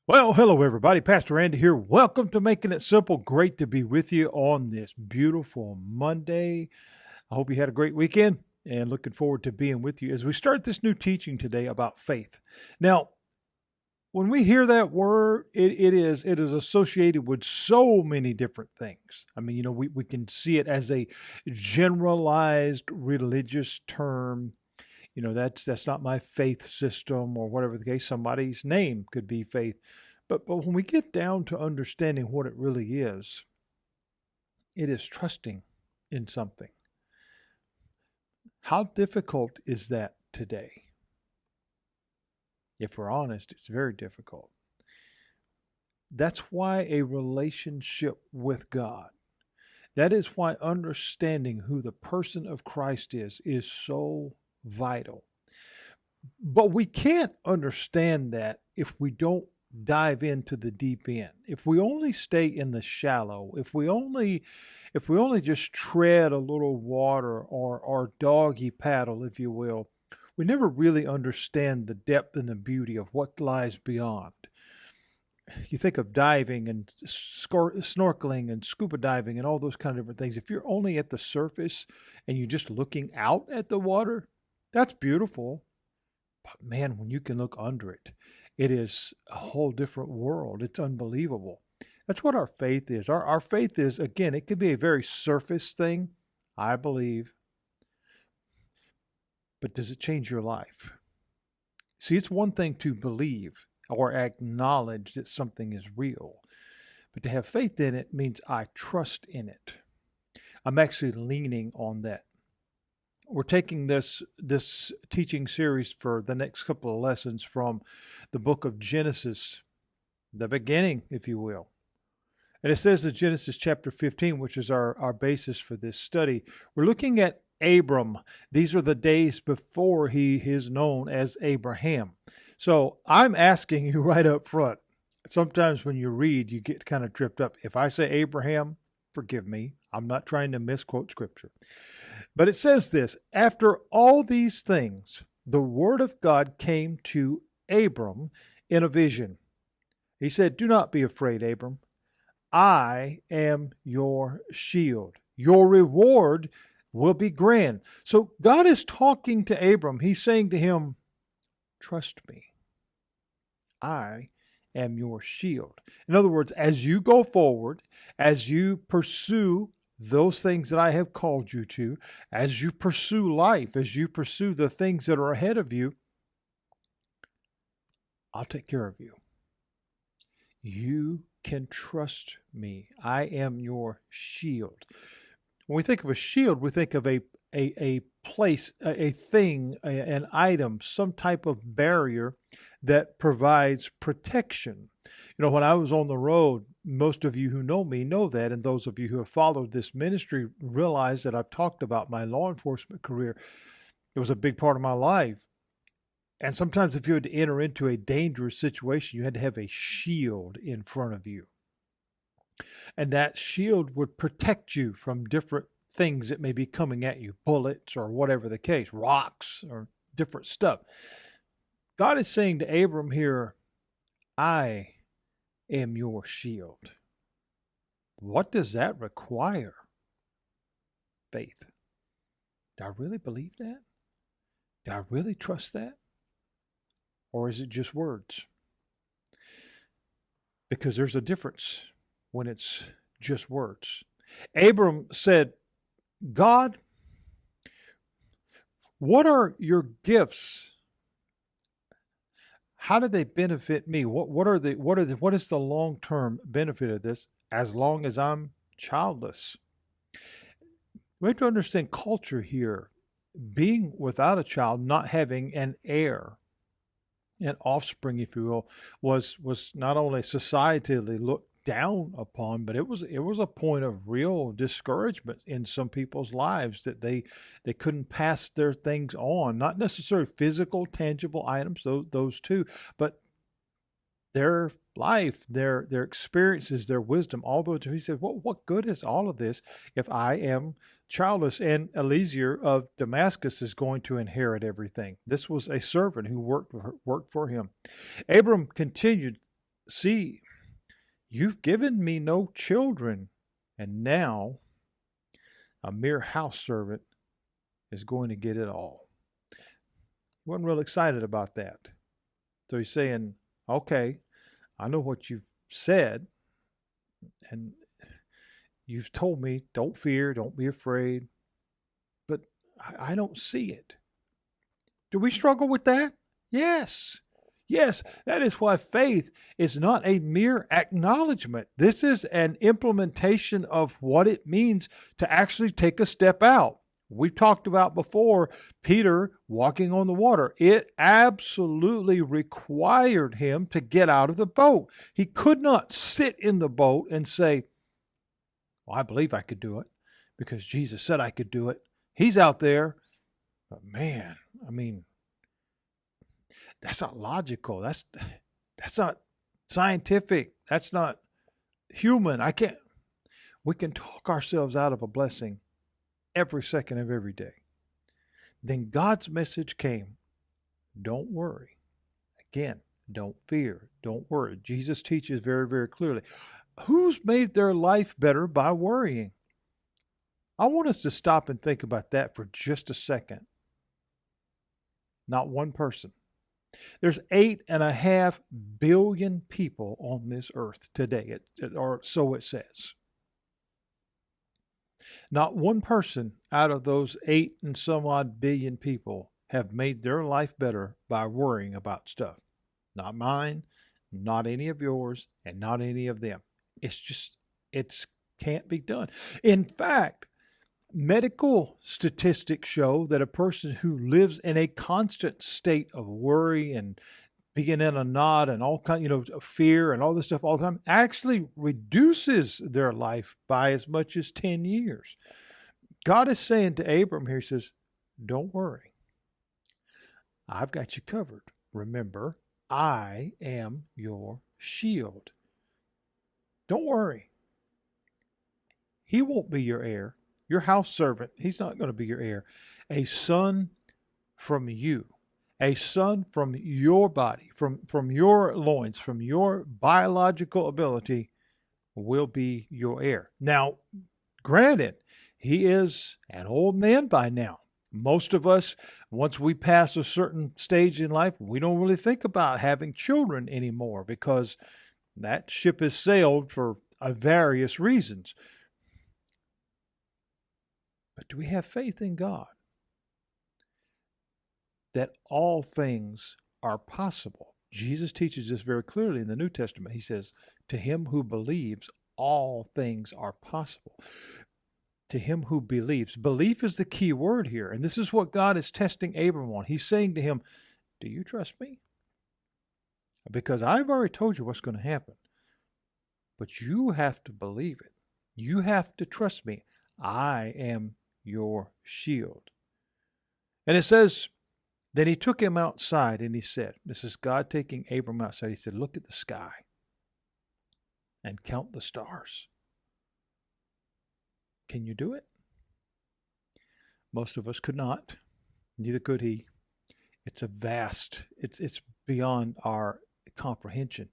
Well, hello everybody. Pastor Andy here. Welcome to Making It Simple. Great to be with you on this beautiful Monday. I hope you had a great weekend and looking forward to being with you as we start this new teaching today about faith. Now, when we hear that word, it is associated with so many different things. I mean, we can see it as a generalized religious term. That's not my faith system or whatever the case. Somebody's name could be faith. But when we get down to understanding what it really is, it is trusting in something. How difficult is that today? If we're honest, it's very difficult. That's why a relationship with God, that is why understanding who the person of Christ is so vital. But we can't understand that if we don't dive into the deep end. If we only stay in the shallow, if we only just tread a little water or doggy paddle, if you will, we never really understand the depth and the beauty of what lies beyond. You think of diving and snorkeling and scuba diving and all those kind of different things. If you're only at the surface and you're just looking out at the water, that's beautiful. But man, when you can look under it, it is a whole different world. It's unbelievable. That's what our faith is. Our faith is, again, it could be a very surface thing, I believe. But does it change your life? See, it's one thing to believe or acknowledge that something is real. But to have faith in it means I trust in it. I'm actually leaning on that. We're taking this teaching series for the next couple of lessons from the book of Genesis, the beginning, if you will. And it says in Genesis chapter 15, which is our basis for this study, we're looking at Abram. These are the days before he is known as Abraham. So I'm asking you right up front. Sometimes when you read, you get kind of tripped up. If I say Abraham, forgive me. I'm not trying to misquote scripture. But it says this, after all these things, the word of God came to Abram in a vision. He said, do not be afraid, Abram. I am your shield. Your reward will be grand. So God is talking to Abram. He's saying to him, trust me. I am your shield. In other words, as you go forward, as you pursue those things that I have called you to, as you pursue life, as you pursue the things that are ahead of you, I'll take care of you. You can trust me. I am your shield. When we think of a shield, we think of a place, a thing, an item, some type of barrier that provides protection. When I was on the road, most of you who know me know that, and those of you who have followed this ministry realize that I've talked about my law enforcement career. It was a big part of my life. And sometimes if you had to enter into a dangerous situation, you had to have a shield in front of you. And that shield would protect you from different things that may be coming at you, bullets or whatever the case, rocks or different stuff. God is saying to Abram here, I am your shield. What does that require? Faith. Do I really believe that? Do I really trust that? Or is it just words? Because there's a difference when it's just words. Abram said, God, what are your gifts? How do they benefit me? What is the long-term benefit of this as long as I'm childless? We have to understand culture here. Being without a child, not having an heir, an offspring, if you will, was not only societally looked down upon, but it was a point of real discouragement in some people's lives that they couldn't pass their things on, not necessarily physical, tangible items, those two, but their life, their experiences, their wisdom, all those. He said, what good is all of this if I am childless? And Eliezer of Damascus is going to inherit everything. This was a servant who worked for him. Abram continued See, you've given me no children, and now a mere house servant is going to get it all. He wasn't real excited about that. So he's saying, okay, I know what you've said, and you've told me, don't fear, don't be afraid, but I don't see it. Do we struggle with that? Yes. Yes, that is why faith is not a mere acknowledgement. This is an implementation of what it means to actually take a step out. We've talked about before Peter walking on the water. It absolutely required him to get out of the boat. He could not sit in the boat and say, well, I believe I could do it because Jesus said I could do it. He's out there. But man, I mean, that's not logical. That's not scientific. That's not human. We can talk ourselves out of a blessing every second of every day. Then God's message came. Don't worry. Again, don't fear. Don't worry. Jesus teaches very, very clearly. Who's made their life better by worrying? I want us to stop and think about that for just a second. Not one person. There's 8.5 billion people on this earth today, or so it says. Not one person out of those 8 and some odd billion people have made their life better by worrying about stuff. Not mine, not any of yours, and not any of them. It can't be done. In fact, medical statistics show that a person who lives in a constant state of worry and being in a knot and all kind, of fear and all this stuff all the time actually reduces their life by as much as 10 years. God is saying to Abram here, he says, don't worry. I've got you covered. Remember, I am your shield. Don't worry. He won't be your heir. Your house servant, he's not going to be your heir. A son from you, a son from your body, from your loins, from your biological ability will be your heir. Now, granted, he is an old man by now. Most of us, once we pass a certain stage in life, we don't really think about having children anymore because that ship has sailed for various reasons. But do we have faith in God that all things are possible? Jesus teaches this very clearly in the New Testament. He says, to him who believes, all things are possible. To him who believes. Belief is the key word here. And this is what God is testing Abram on. He's saying to him, do you trust me? Because I've already told you what's going to happen. But you have to believe it. You have to trust me. I am your shield. And it says, then he took him outside and he said, this is God taking Abram outside. He said, look at the sky and count the stars. Can you do it? Most of us could not. Neither could he. It's it's beyond our comprehension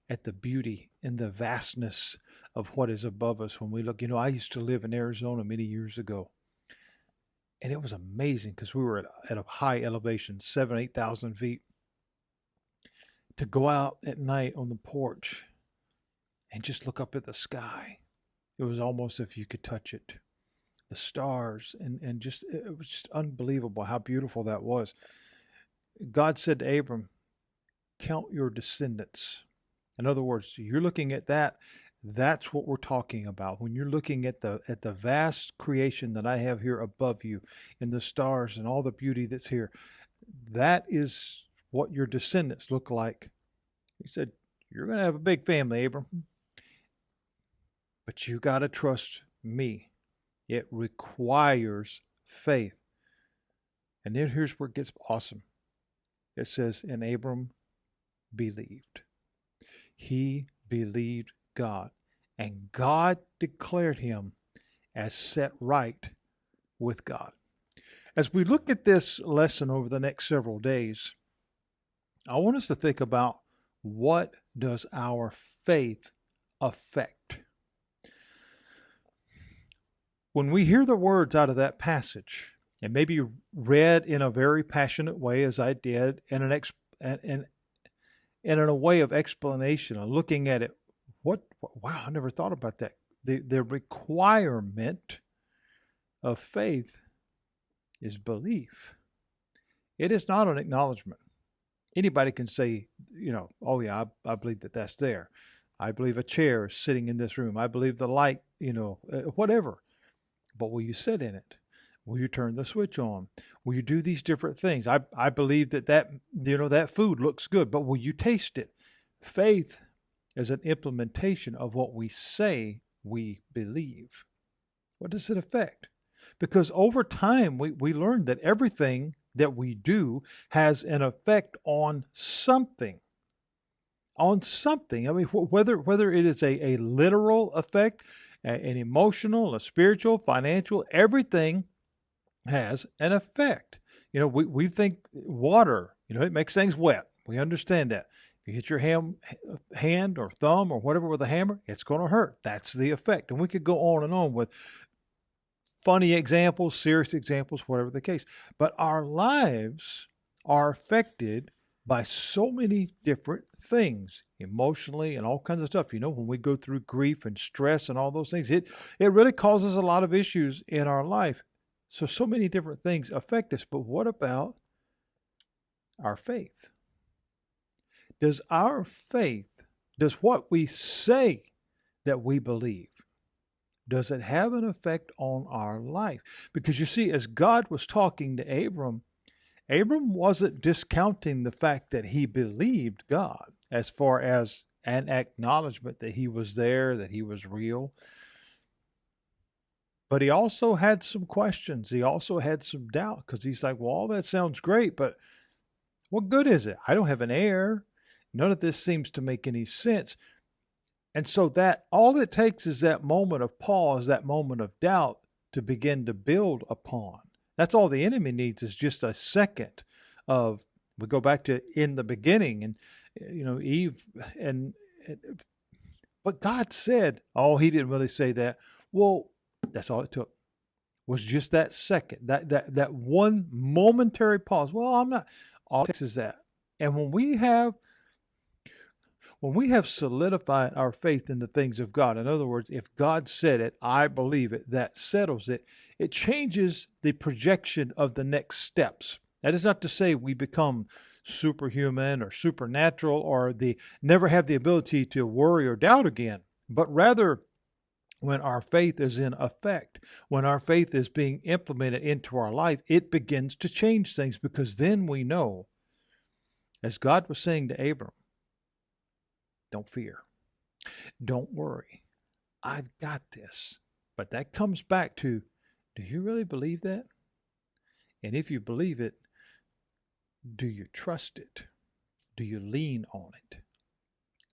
at the beauty and the vastness of what is above us when we look. I used to live in Arizona many years ago. And it was amazing because we were at a high elevation, 7,000, 8,000 feet. To go out at night on the porch and just look up at the sky. It was almost as if you could touch it. The stars and just, it was just unbelievable how beautiful that was. God said to Abram, count your descendants. In other words, you're looking at that. That's what we're talking about. When you're looking at the vast creation that I have here above you and the stars and all the beauty that's here, that is what your descendants look like. He said, you're going to have a big family, Abram. But you got to trust me. It requires faith. And then here's where it gets awesome. It says, and Abram believed. He believed God, and God declared him as set right with God. As we look at this lesson over the next several days, I want us to think about What does our faith affect? When we hear the words out of that passage, and maybe read in a very passionate way, as I did, and in a way of explanation, of looking at it, wow, I never thought about that. The requirement of faith is belief. It is not an acknowledgement. Anybody can say, oh yeah, I believe that that's there. I believe a chair is sitting in this room. I believe the light, whatever. But will you sit in it? Will you turn the switch on? Will you do these different things? I believe that food looks good, but will you taste it? Faith is an implementation of what we say we believe. What does it affect? Because over time, we learn that everything that we do has an effect on something. On something. I mean, whether it is a literal effect, an emotional, a spiritual, financial, everything has an effect. We think water, it makes things wet. We understand that. If you hit your hand or thumb or whatever with a hammer, it's going to hurt. That's the effect. And we could go on and on with funny examples, serious examples, whatever the case. But our lives are affected by so many different things, emotionally and all kinds of stuff. When we go through grief and stress and all those things, it really causes a lot of issues in our life. So many different things affect us. But what about our faith? Does what we say that we believe, does it have an effect on our life? Because you see, as God was talking to Abram wasn't discounting the fact that he believed God as far as an acknowledgement that he was there, that he was real. But he also had some questions. He also had some doubt because he's like, well, all that sounds great, but what good is it? I don't have an heir. None of this seems to make any sense. And so that all it takes is that moment of pause, that moment of doubt to begin to build upon. That's all the enemy needs, is just a second of, we go back to in the beginning and, Eve but God said, oh, he didn't really say that. Well, that's all it took, was just that second, that one momentary pause. Well, I'm not, all it takes is that. And when we have solidified our faith in the things of God, in other words, if God said it, I believe it, that settles it, it changes the projection of the next steps. That is not to say we become superhuman or supernatural or never have the ability to worry or doubt again, but rather when our faith is in effect, when our faith is being implemented into our life, it begins to change things, because then we know, as God was saying to Abram, don't fear. Don't worry. I've got this. But that comes back to, do you really believe that? And if you believe it, do you trust it? Do you lean on it?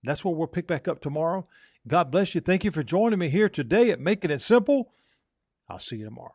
That's where we'll pick back up tomorrow. God bless you. Thank you for joining me here today at Making It Simple. I'll see you tomorrow.